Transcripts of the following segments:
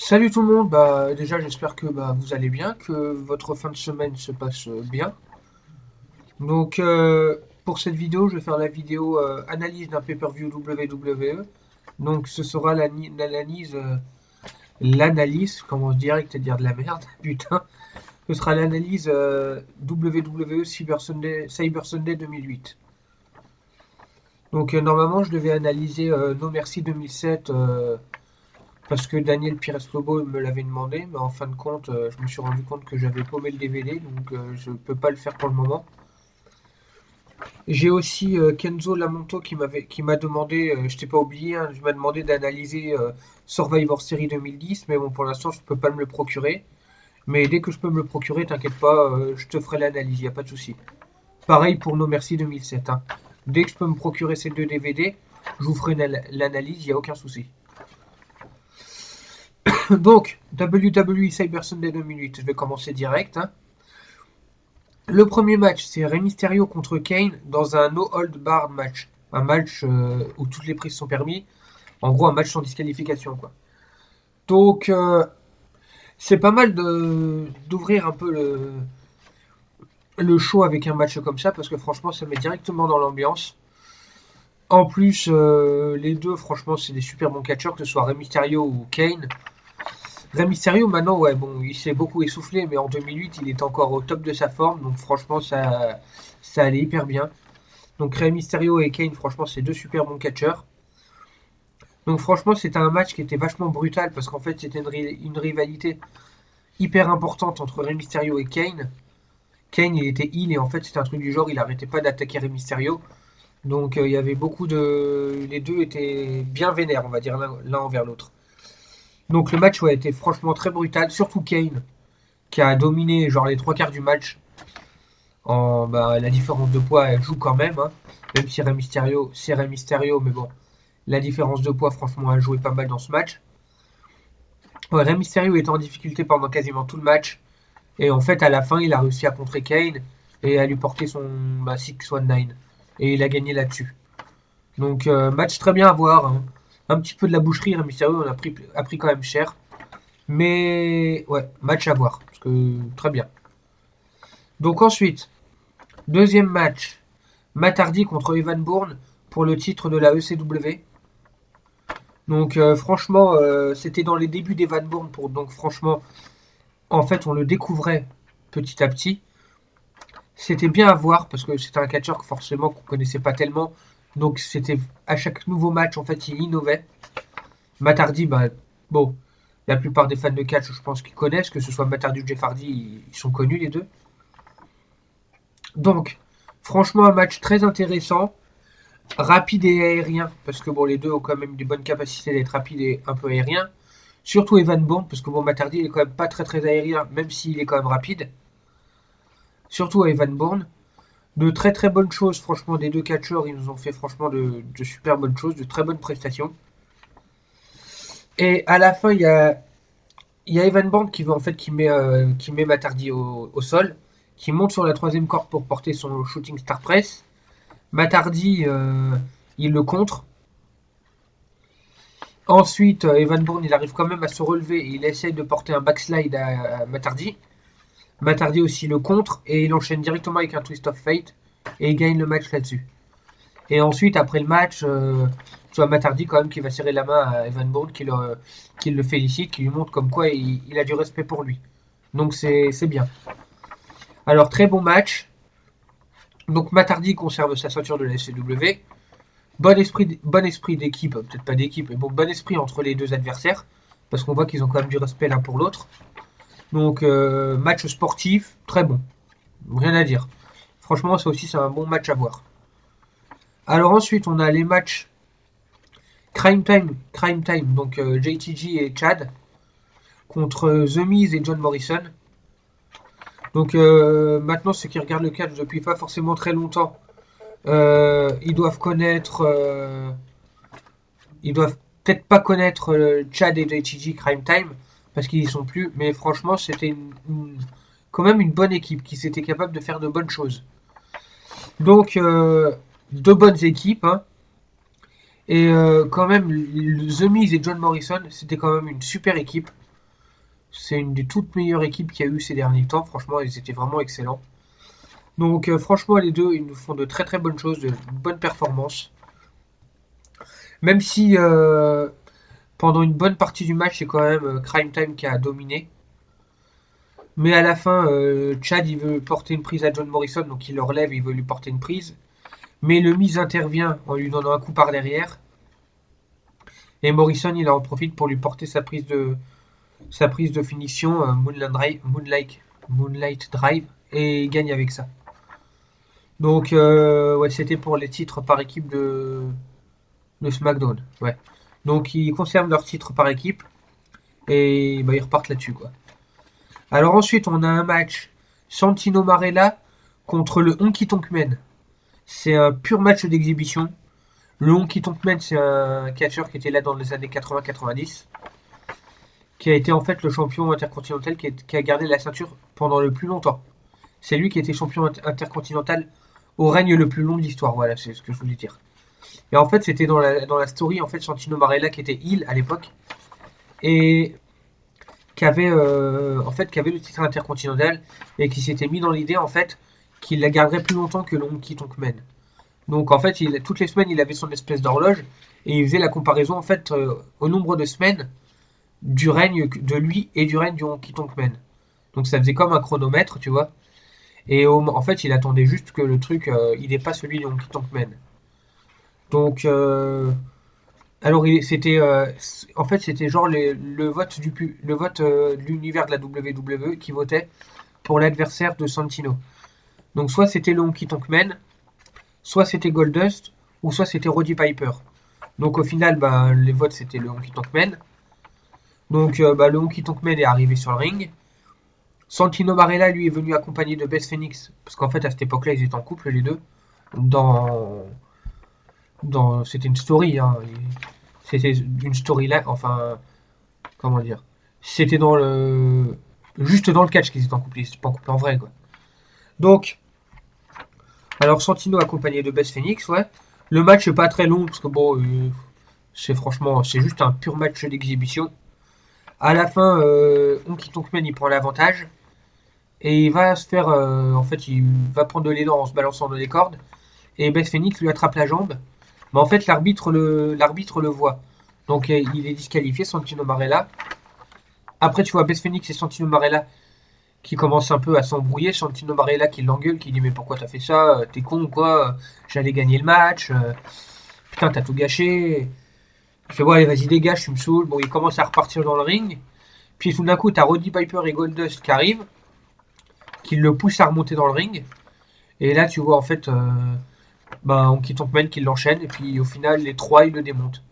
Salut tout le monde, déjà j'espère que vous allez bien, que votre fin de semaine se passe bien. Donc pour cette vidéo, je vais faire la vidéo analyse d'un pay-per-view WWE. Donc ce sera l'analyse, comment direct à dire de la merde, putain. Ce sera l'analyse WWE Cyber Sunday 2008. Donc normalement je devais analyser No Mercy 2007 parce que Daniel Pires Lobo me l'avait demandé, mais en fin de compte, je me suis rendu compte que j'avais paumé le DVD, donc je peux pas le faire pour le moment. J'ai aussi Kenzo Lamonto qui m'a demandé, je t'ai pas oublié, hein, je m'a demandé d'analyser Survivor Series 2010, mais bon, pour l'instant, je peux pas me le procurer. Mais dès que je peux me le procurer, t'inquiète pas, je te ferai l'analyse, y a pas de souci. Pareil pour No Merci 2007. Hein. Dès que je peux me procurer ces deux DVD, je vous ferai l'analyse, y a aucun souci. Donc, WWE Cyber Sunday 2008, je vais commencer direct. Hein. Le premier match, c'est Rey Mysterio contre Kane dans un no hold bar match. Un match où toutes les prises sont permis. En gros, un match sans disqualification, quoi. Donc, c'est pas mal d'ouvrir un peu le show avec un match comme ça parce que franchement, ça met directement dans l'ambiance. En plus, les deux, franchement, c'est des super bons catcheurs, que ce soit Rey Mysterio ou Kane. Rey Mysterio, maintenant, ouais, bon, il s'est beaucoup essoufflé, mais en 2008, il est encore au top de sa forme, donc franchement, ça allait hyper bien. Donc Rey Mysterio et Kane, franchement, c'est deux super bons catcheurs. Donc franchement, c'était un match qui était vachement brutal, parce qu'en fait, c'était une rivalité hyper importante entre Rey Mysterio et Kane. Kane, il était heal, et en fait, c'était un truc du genre, il arrêtait pas d'attaquer Rey Mysterio. Donc il y avait beaucoup de... Les deux étaient bien vénères, on va dire, l'un envers l'autre. Donc le match ouais, était franchement très brutal, surtout Kane, qui a dominé genre les trois quarts du match. La différence de poids, elle joue quand même, hein. Même si Rey Mysterio, c'est Rey Mysterio, mais bon, la différence de poids, franchement, a joué pas mal dans ce match. Ouais, Rey Mysterio était en difficulté pendant quasiment tout le match. Et en fait, à la fin, il a réussi à contrer Kane et à lui porter son 619. Et il a gagné là-dessus. Donc, match très bien à voir. Hein. Un petit peu de la boucherie, Rey Mysterio a pris quand même cher. Mais, ouais, match à voir. Parce que, très bien. Donc ensuite, deuxième match, Matt Hardy contre Evan Bourne pour le titre de la ECW. Donc franchement, c'était dans les débuts d'Evan Bourne. Donc franchement, en fait, on le découvrait petit à petit. C'était bien à voir parce que c'était un catcheur que forcément qu'on connaissait pas tellement. Donc c'était à chaque nouveau match, en fait, il innovait. Matt Hardy, bon, la plupart des fans de catch, je pense qu'ils connaissent, que ce soit Matt Hardy ou Jeff Hardy, ils sont connus les deux. Donc, franchement, un match très intéressant. Rapide et aérien, parce que bon, les deux ont quand même des bonnes capacités d'être rapides et un peu aériens. Surtout Evan Bourne, parce que bon, Matardi il est quand même pas très très aérien, même s'il est quand même rapide. Surtout Evan Bourne. De très très bonnes choses, franchement, des deux catcheurs, ils nous ont fait franchement de super bonnes choses, de très bonnes prestations. Et à la fin, il y a Evan Bourne qui, qui met Matardi au sol, qui monte sur la troisième corde pour porter son shooting star press. Matardi, il le contre. Ensuite, Evan Bourne, il arrive quand même à se relever et il essaye de porter un backslide à Matardi. Matardi aussi le contre et il enchaîne directement avec un twist of fate et il gagne le match là-dessus. Et ensuite, après le match, tu vois Matardi quand même qui va serrer la main à Evan Bourne, qui le félicite, qui lui montre comme quoi il a du respect pour lui. Donc c'est bien. Alors très bon match. Donc Matardi conserve sa ceinture de la SCW. Bon esprit d'équipe, peut-être pas d'équipe, mais bon esprit entre les deux adversaires, parce qu'on voit qu'ils ont quand même du respect l'un pour l'autre. Donc match sportif, très bon, rien à dire. Franchement, ça aussi c'est un bon match à voir. Alors ensuite, on a les matchs Crime Time, donc JTG et Chad contre The Miz et John Morrison. Donc maintenant, ceux qui regardent le catch depuis pas forcément très longtemps, ils doivent connaître ils doivent peut-être pas connaître Chad et JTG Crime Time parce qu'ils y sont plus, mais franchement, c'était quand même une bonne équipe qui s'était capable de faire de bonnes choses. Donc, deux bonnes équipes, hein, et quand même, The Miz et John Morrison, c'était quand même une super équipe. C'est une des toutes meilleures équipes qu'il y a eu ces derniers temps. Franchement, ils étaient vraiment excellents. Donc franchement, les deux, ils nous font de très très bonnes choses, de bonnes performances. Même si pendant une bonne partie du match, c'est quand même Crime Time qui a dominé. Mais à la fin, Chad, il veut porter une prise à John Morrison, donc il le relève, il veut lui porter une prise. Mais le Miz intervient en lui donnant un coup par derrière. Et Morrison, il en profite pour lui porter sa prise de finition Moonlight Drive et il gagne avec ça. Donc, ouais, c'était pour les titres par équipe de SmackDown. Ouais. Donc, ils conservent leurs titres par équipe et bah, ils repartent là-dessus, quoi. Alors ensuite, on a un match Santino Marella contre le Honky Tonk Man. C'est un pur match d'exhibition. Le Honky Tonk Man, c'est un catcheur qui était là dans les années 80-90, qui a été en fait le champion intercontinental qui a gardé la ceinture pendant le plus longtemps. C'est lui qui était champion intercontinental au règne le plus long de l'histoire. Voilà, c'est ce que je voulais dire. Et en fait, c'était dans la story, en fait, Santino Marella qui était heel à l'époque et qui avait le titre intercontinental et qui s'était mis dans l'idée en fait qu'il la garderait plus longtemps que Honky Tonk Man. Donc en fait, toutes les semaines, il avait son espèce d'horloge et il faisait la comparaison en fait au nombre de semaines du règne de lui et du règne du Honky Tonk Man. Donc ça faisait comme un chronomètre, tu vois. Et en fait, il attendait juste que le truc, il dépasse celui du Honky Tonk Man. Donc, alors c'était, en fait, c'était genre le vote le vote de l'univers de la WWE qui votait pour l'adversaire de Santino. Donc soit c'était le Honky Tonk Man, soit c'était Goldust, ou soit c'était Roddy Piper. Donc au final, bah, les votes c'était le Honky Tonk Man. Donc bah, le Honky Tonk Man est arrivé sur le ring. Santino Marella lui est venu accompagné de Beth Phoenix, parce qu'en fait à cette époque-là ils étaient en couple les deux. Dans, c'était une story, hein. C'était une story là, enfin comment dire. C'était dans le juste dans le catch qu'ils étaient en couple, ils étaient pas en couple en vrai quoi. Donc alors Santino accompagné de Beth Phoenix, ouais. Le match est pas très long parce que bon, c'est franchement, c'est juste un pur match d'exhibition. À la fin, Honky Tonk Man il prend l'avantage et il va se faire, en fait, il va prendre de l'élan en se balançant dans les cordes et Beth Phoenix lui attrape la jambe. Mais en fait, l'arbitre le voit, donc il est disqualifié, Santino Marella. Après, tu vois Beth Phoenix et Santino Marella qui commencent un peu à s'embrouiller. Santino Marella qui l'engueule, qui dit mais pourquoi t'as fait ça? T'es con ou quoi? J'allais gagner le match. Putain, t'as tout gâché. Il fait ouais, allez, vas-y, dégage, tu me saoules. Bon, il commence à repartir dans le ring. Puis tout d'un coup, t'as Roddy Piper et Goldust qui arrivent, qui le poussent à remonter dans le ring. Et là, tu vois en fait, Honky Tonk Man qui l'enchaîne. Et puis au final, les trois, ils le démontent.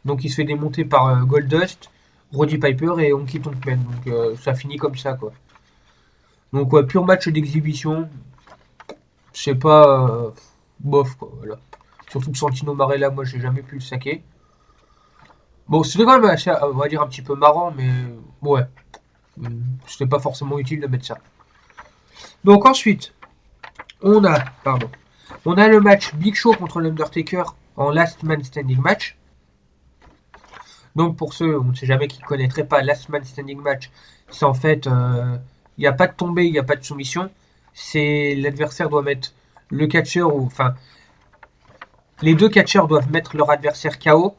Donc il se fait démonter par Goldust, Roddy Piper et Honky Tonk Man. Donc ça finit comme ça, quoi. Donc ouais, pur match d'exhibition. C'est pas bof, quoi, voilà. Surtout que Santino Marella, moi, j'ai jamais pu le saquer. Bon, c'était quand même assez, on va dire, un petit peu marrant, mais ouais. C'était pas forcément utile de mettre ça. Donc ensuite, pardon, on a le match Big Show contre l'Undertaker en Last Man Standing match. Donc pour ceux, on ne sait jamais qui ne connaîtraient pas Last Man Standing match, c'est en fait, il n'y a pas de tombée, il n'y a pas de soumission. C'est l'adversaire doit mettre le catcheur, enfin, les deux catcheurs doivent mettre leur adversaire KO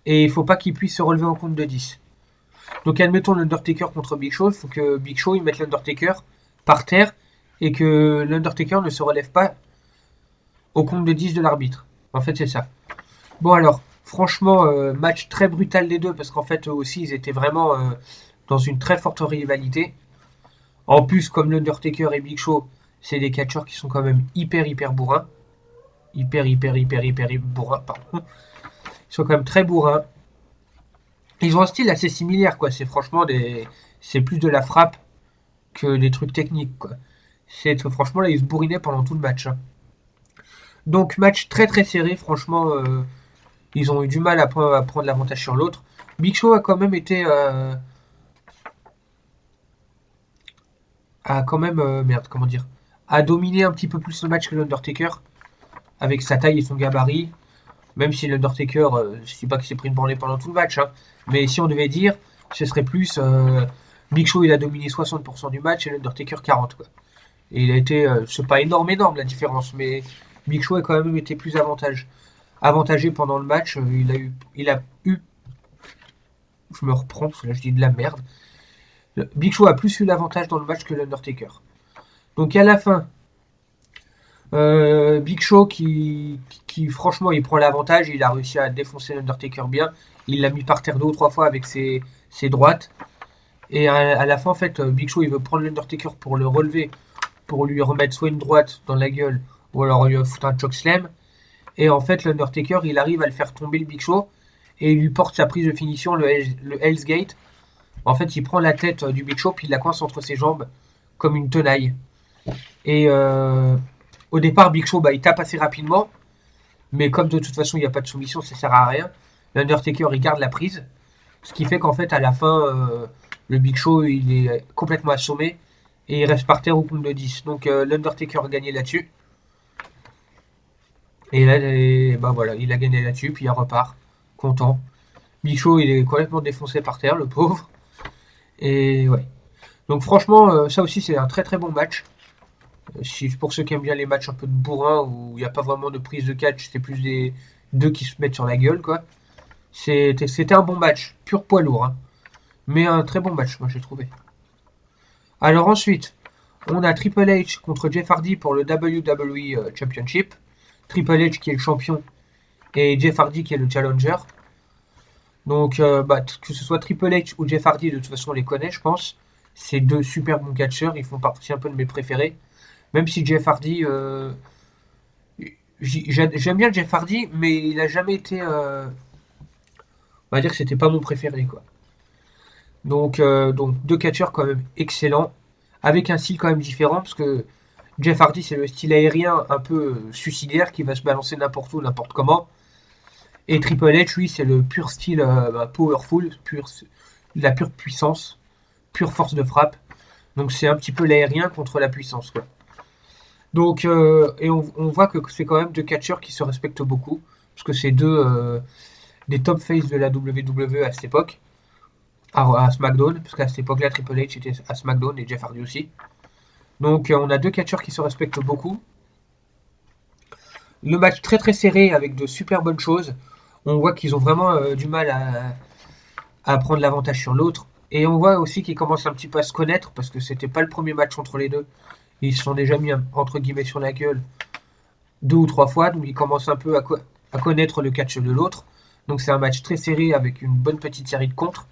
et il faut pas qu'il puisse se relever en compte de 10. Donc admettons l'Undertaker contre Big Show, il faut que Big Show il mette l'Undertaker par terre et que l'Undertaker ne se relève pas au compte de 10 de l'arbitre. En fait c'est ça. Bon alors, franchement, match très brutal des deux parce qu'en fait eux aussi ils étaient vraiment dans une très forte rivalité. En plus, comme l'Undertaker et Big Show, c'est des catcheurs qui sont quand même hyper bourrins. Hyper bourrins, pardon. Ils sont quand même très bourrins. Ils ont un style assez similaire, quoi. C'est franchement c'est plus de la frappe que des trucs techniques, quoi. Franchement, là, ils se bourrinaient pendant tout le match, hein. Donc, match très serré, franchement, ils ont eu du mal à prendre l'avantage sur l'autre. Big Show a quand même été... a quand même... merde, comment dire, a dominé un petit peu plus le match que l'Undertaker, avec sa taille et son gabarit. Même si l'Undertaker, je ne sais pas qu'il s'est pris une branlée pendant tout le match, hein. Mais si on devait dire, ce serait plus Big Show, il a dominé 60% du match et l'Undertaker 40, quoi. Et il a été, c'est pas énorme, énorme la différence, mais Big Show a quand même été plus avantagé pendant le match. Il a eu, je me reprends parce que là je dis de la merde. Big Show a plus eu l'avantage dans le match que l'Undertaker. Donc à la fin, Big Show qui franchement il prend l'avantage, il a réussi à défoncer l'Undertaker bien. Il l'a mis par terre 2 ou 3 fois avec ses droites. Et à la fin, en fait, Big Show il veut prendre l'Undertaker pour le relever, pour lui remettre soit une droite dans la gueule, ou alors lui foutre un chokeslam. Et en fait, l'Undertaker il arrive à le faire tomber le Big Show et il lui porte sa prise de finition, le Hell's Gate. En fait, il prend la tête du Big Show puis il la coince entre ses jambes comme une tenaille. Et au départ, Big Show il tape assez rapidement, mais comme de toute façon il n'y a pas de soumission, ça sert à rien. L'Undertaker il garde la prise, ce qui fait qu'en fait à la fin, le Big Show il est complètement assommé et il reste par terre au compte de 10. Donc l'Undertaker a gagné là-dessus. Et là, bah voilà, il a gagné là-dessus, puis il repart, content. Big Show il est complètement défoncé par terre, le pauvre. Et ouais. Donc franchement, ça aussi c'est un très très bon match. Pour ceux qui aiment bien les matchs un peu de bourrin où il n'y a pas vraiment de prise de catch, c'est plus des deux qui se mettent sur la gueule, quoi. C'était un bon match, pur poids lourd, hein. Mais un très bon match, moi j'ai trouvé. Alors ensuite, on a Triple H contre Jeff Hardy pour le WWE Championship. Triple H qui est le champion et Jeff Hardy qui est le challenger. Donc que ce soit Triple H ou Jeff Hardy, de toute façon on les connaît, je pense. C'est deux super bons catcheurs, ils font partie un peu de mes préférés. Même si Jeff Hardy, j'aime bien Jeff Hardy, mais il a jamais été, on va dire que c'était pas mon préféré, quoi. Donc deux catcheurs quand même excellents, avec un style quand même différent, parce que Jeff Hardy c'est le style aérien un peu suicidaire qui va se balancer n'importe où, n'importe comment. Et Triple H, lui, c'est le pur style powerful, la pure puissance, pure force de frappe. Donc c'est un petit peu l'aérien contre la puissance, quoi. Donc, et on voit que c'est quand même deux catcheurs qui se respectent beaucoup, parce que c'est des top faces de la WWE à cette époque, à SmackDown, parce qu'à cette époque-là, Triple H était à SmackDown et Jeff Hardy aussi. Donc, on a deux catcheurs qui se respectent beaucoup. Le match très très serré avec de super bonnes choses. On voit qu'ils ont vraiment du mal à prendre l'avantage sur l'autre. Et on voit aussi qu'ils commencent un petit peu à se connaître, parce que c'était pas le premier match entre les deux. Ils se sont déjà mis entre guillemets sur la gueule 2 ou 3 fois, donc ils commencent un peu à connaître le catch de l'autre. Donc c'est un match très serré avec une bonne petite série de contres.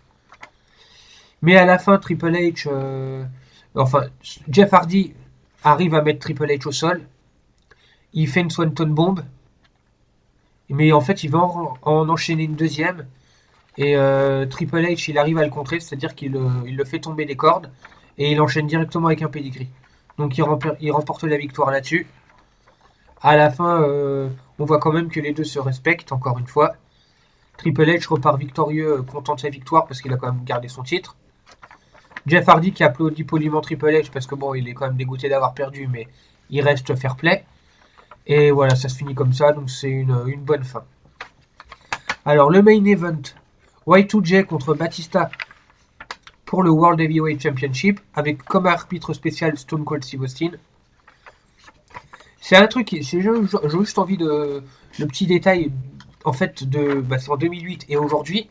Mais à la fin, Triple H, enfin Jeff Hardy arrive à mettre Triple H au sol. Il fait une Swanton Bomb, mais en fait il va en enchaîner une deuxième. Et Triple H il arrive à le contrer, c'est-à-dire qu'il le fait tomber des cordes et il enchaîne directement avec un pedigree. Donc il remporte la victoire là-dessus. À la fin, on voit quand même que les deux se respectent, encore une fois. Triple H repart victorieux, content de sa victoire parce qu'il a quand même gardé son titre. Jeff Hardy qui applaudit poliment Triple H parce que bon, il est quand même dégoûté d'avoir perdu, mais il reste fair play. Et voilà, ça se finit comme ça, donc c'est une bonne fin. Alors le main event, Y2J contre Batista pour le World Heavyweight Championship, avec comme arbitre spécial Stone Cold Steve Austin. C'est un truc, j'ai juste envie de... Le petit détail, en fait, c'est en 2008 et aujourd'hui,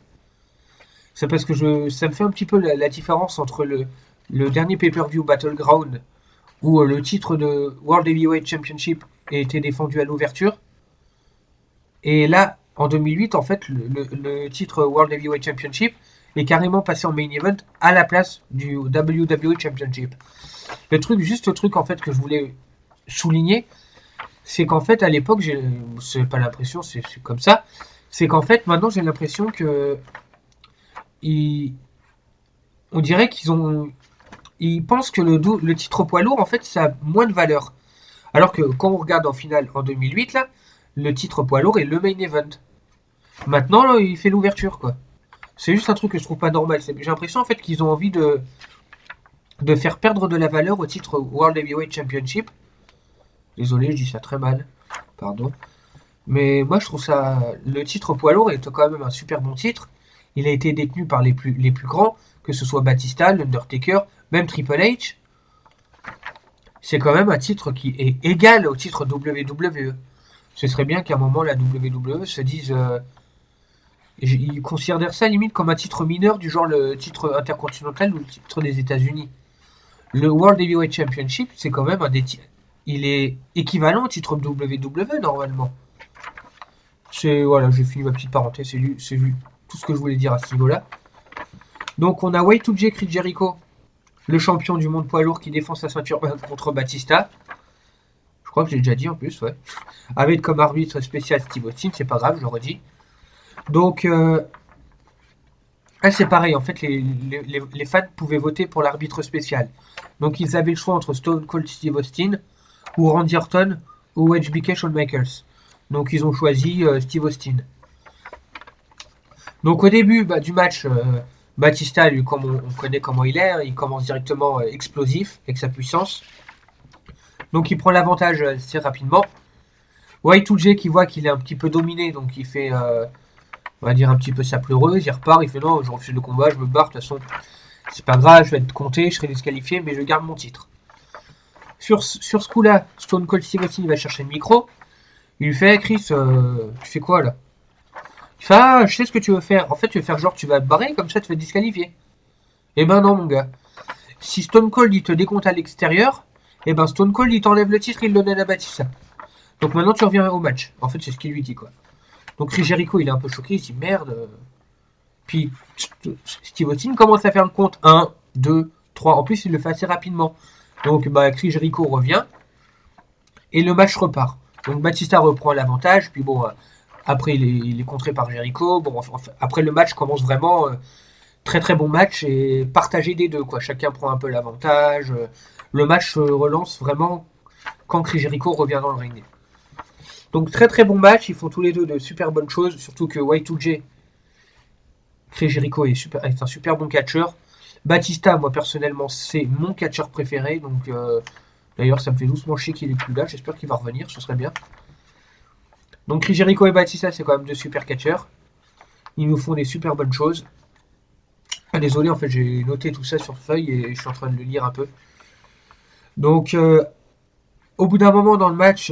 c'est parce que ça me fait un petit peu la différence entre le dernier pay-per-view Battleground, où le titre de World Heavyweight Championship était défendu à l'ouverture, et là, en 2008, en fait, le titre World Heavyweight Championship est carrément passé en main event à la place du WWE Championship. Juste le truc en fait que je voulais souligner, c'est qu'en fait à l'époque, c'est pas l'impression, c'est comme ça, c'est qu'en fait maintenant j'ai l'impression que on dirait ils pensent que le titre poids lourd en fait ça a moins de valeur. Alors que quand on regarde en finale en 2008 là, le titre poids lourd est le main event. Maintenant là, il fait l'ouverture quoi. C'est juste un truc que je trouve pas normal. J'ai l'impression en fait qu'ils ont envie de faire perdre de la valeur au titre World Heavyweight Championship. Désolé, je dis ça très mal. Pardon. Mais moi je trouve ça. Le titre poids lourd est quand même un super bon titre. il a été détenu par les plus grands, que ce soit Batista, l'Undertaker, même Triple H. C'est quand même un titre qui est égal au titre WWE. Ce serait bien qu'à un moment la WWE se dise, ils considèrent ça limite comme un titre mineur du genre le titre intercontinental ou le titre des États-Unis. Le World Heavyweight Championship, c'est quand même il est équivalent au titre WWE normalement. Voilà, j'ai fini ma petite parenthèse, c'est vu tout ce que je voulais dire à ce niveau-là. Donc on a Y2J Chris Jericho, le champion du monde poids lourd qui défend sa ceinture contre Batista. Je crois que j'ai déjà dit en plus, ouais. Avec comme arbitre spécial Steve Austin, c'est pas grave, je le redis. Donc, c'est pareil, en fait, les fans pouvaient voter pour l'arbitre spécial. Donc, ils avaient le choix entre Stone Cold Steve Austin, ou Randy Orton, ou HBK Shawn Michaels. Donc, ils ont choisi Steve Austin. Donc, au début du match, Batista, lui, comme on connaît comment il est, il commence directement explosif avec sa puissance. Donc, il prend l'avantage assez rapidement. Y2J qui voit qu'il est un petit peu dominé, donc il fait, on va dire, un petit peu sa pleureuse. Il repart, il fait non, je refuse le combat, je me barre, de toute façon, c'est pas grave, je vais être compté, je serai disqualifié, mais je garde mon titre. Sur ce coup-là, Stone Cold Steve Austin va chercher le micro. Il lui fait, Chris, tu fais quoi là? Il fait, ah, je sais ce que tu veux faire. En fait, tu veux faire genre, tu vas te barrer, comme ça tu vas te disqualifier. Eh ben non, mon gars. Si Stone Cold il te décompte à l'extérieur, eh ben Stone Cold il t'enlève le titre, il le donne à Batista. Donc maintenant tu reviens au match. En fait, c'est ce qu'il lui dit, quoi. Donc Chris Jericho, il est un peu choqué, il se dit merde. Puis Steve Austin commence à faire le compte 1, 2, 3. En plus, il le fait assez rapidement. Donc Chris Jericho revient et le match repart. Donc Batista reprend l'avantage. Puis bon, après il est contré par Jericho. Bon, après le match commence vraiment très très bon match et partagé des deux, quoi. Chacun prend un peu l'avantage. Le match se relance vraiment quand Chris Jericho revient dans le ring. Donc très très bon match, ils font tous les deux de super bonnes choses, surtout que Y2J, Chris Jericho est un super bon catcheur. Batista, moi personnellement, c'est mon catcheur préféré, donc d'ailleurs ça me fait doucement chier qu'il est plus là, j'espère qu'il va revenir, ce serait bien. Donc Chris Jericho et Batista, c'est quand même deux super catcheurs. Ils nous font des super bonnes choses. Ah, désolé, en fait j'ai noté tout ça sur feuille et je suis en train de le lire un peu. Donc au bout d'un moment dans le match,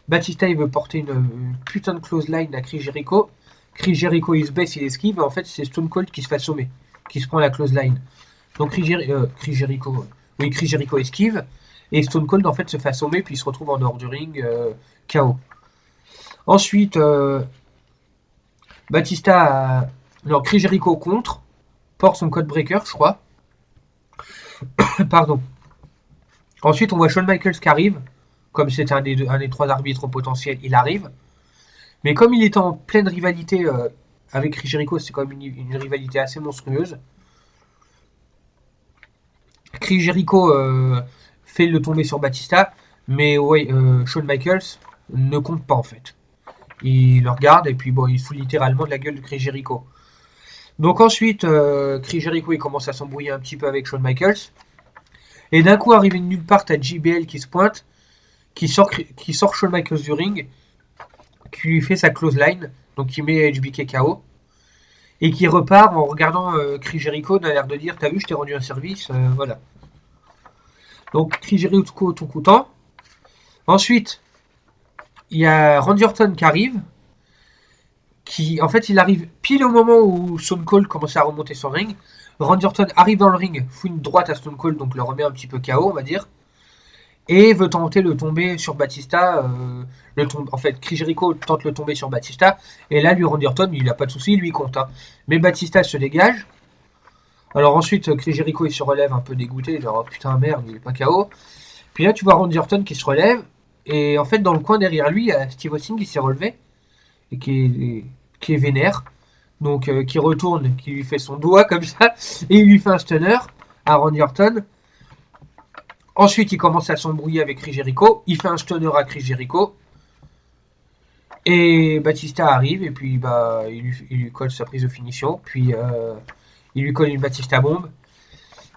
Batista il veut porter une putain de close line à Chris Jericho. Chris Jericho il se baisse, il esquive, et en fait c'est Stone Cold qui se fait assommer, qui se prend la close line. Donc Chris Jericho esquive, et Stone Cold en fait se fait assommer, puis il se retrouve en dehors du ring, KO. Ensuite, Chris Jericho contre, porte son code breaker, je crois. Pardon. Ensuite, on voit Shawn Michaels qui arrive. Comme c'est un des trois arbitres potentiels, il arrive. Mais comme il est en pleine rivalité avec Chris Jericho, c'est quand même une rivalité assez monstrueuse. Chris Jericho fait le tomber sur Batista, mais ouais, Shawn Michaels ne compte pas en fait. Il le regarde et puis bon, il fout littéralement de la gueule de Chris Jericho. Donc ensuite, Chris Jericho il commence à s'embrouiller un petit peu avec Shawn Michaels. Et d'un coup, arrivé de nulle part, t'as JBL qui se pointe, qui sort Shawn Michaels du ring, qui lui fait sa close line, donc qui met HBK KO, et qui repart en regardant Chris Jericho, d'un l'air de dire t'as vu, je t'ai rendu un service, voilà. Donc Chris Jericho tout content. Ensuite, il y a Randy Orton qui arrive, qui en fait il arrive pile au moment où Stone Cold commence à remonter son ring. Randy Orton arrive dans le ring, fout une droite à Stone Cold, donc le remet un petit peu KO, on va dire. Et veut tenter le tomber sur Batista. En fait, Chris Jericho tente le tomber sur Batista. Et là, lui, Randy Orton, il n'a pas de souci, il lui compte. Hein. Mais Batista se dégage. Alors ensuite, Chris Jericho, il se relève un peu dégoûté. Genre, oh, putain, merde, il est pas KO. Puis là, tu vois Randy Orton qui se relève. Et en fait, dans le coin derrière lui, il y a Steve Austin qui s'est relevé. Et qui est vénère. Donc, qui retourne, qui lui fait son doigt comme ça. Et il lui fait un stunner à Randy Orton. Ensuite, il commence à s'embrouiller avec Chris Jericho. Il fait un stunner à Chris Jericho. Et Batista arrive et puis il lui colle sa prise de finition. Puis il lui colle une Batista bombe.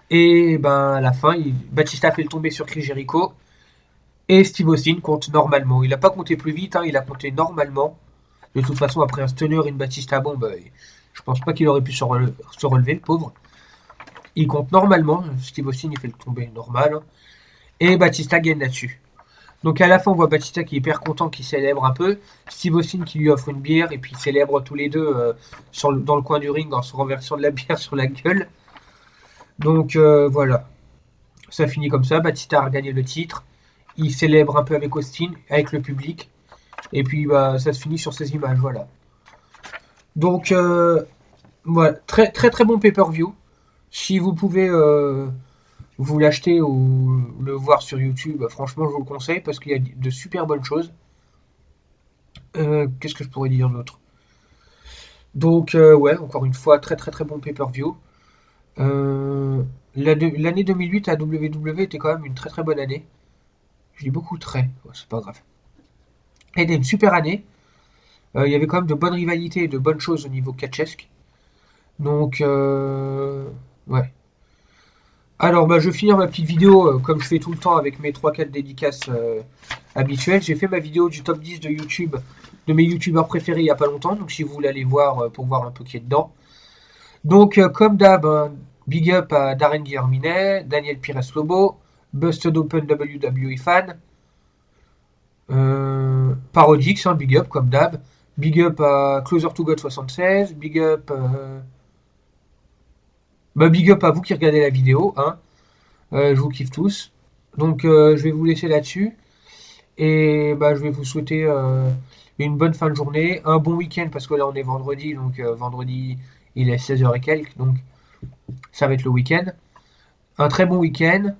Et à la fin, Batista fait le tomber sur Chris Jericho. Et Steve Austin compte normalement. Il n'a pas compté plus vite, hein, il a compté normalement. De toute façon, après un stunner et une Batista bombe, Je pense pas qu'il aurait pu se relever, le pauvre. Il compte normalement. Steve Austin, il fait le tomber normal, hein. Et Batista gagne là-dessus. Donc à la fin, on voit Batista qui est hyper content, qui célèbre un peu. Steve Austin qui lui offre une bière et puis ils célèbrent tous les deux dans le coin du ring en se renversant de la bière sur la gueule. Donc voilà, ça finit comme ça. Batista a gagné le titre. Il célèbre un peu avec Austin, avec le public. Et puis bah, ça se finit sur ces images, voilà. Donc voilà, très très très bon pay-per-view. Si vous pouvez vous l'acheter ou le voir sur YouTube, franchement je vous le conseille parce qu'il y a de super bonnes choses. Qu'est-ce que je pourrais dire d'autre? Donc ouais, encore une fois, très très très bon pay-per-view. Euh, L'année 2008 à WWE était quand même une très très bonne année. Je dis beaucoup très, ouais, c'est pas grave. Et c'était une super année. Il y avait quand même de bonnes rivalités et de bonnes choses au niveau catchesque. Donc ouais. Alors bah, je vais finir ma petite vidéo comme je fais tout le temps avec mes 3-4 dédicaces habituelles. J'ai fait ma vidéo du top 10 de YouTube, de mes youtubeurs préférés il y a pas longtemps. Donc si vous voulez aller voir pour voir un peu qui est dedans. Donc comme d'hab, big up à Darren Guillerminet, Daniel Pires Lobo, Busted Open WWE Fan, Parodix, hein, big up comme d'hab. Big up à Closer to God 76, big up à vous qui regardez la vidéo, hein. Je vous kiffe tous. Donc je vais vous laisser là-dessus. Et bah, je vais vous souhaiter une bonne fin de journée, un bon week-end parce que là on est vendredi, donc vendredi il est 16h et quelques, donc ça va être le week-end. Un très bon week-end.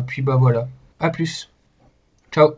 Puis bah voilà. À plus. Ciao.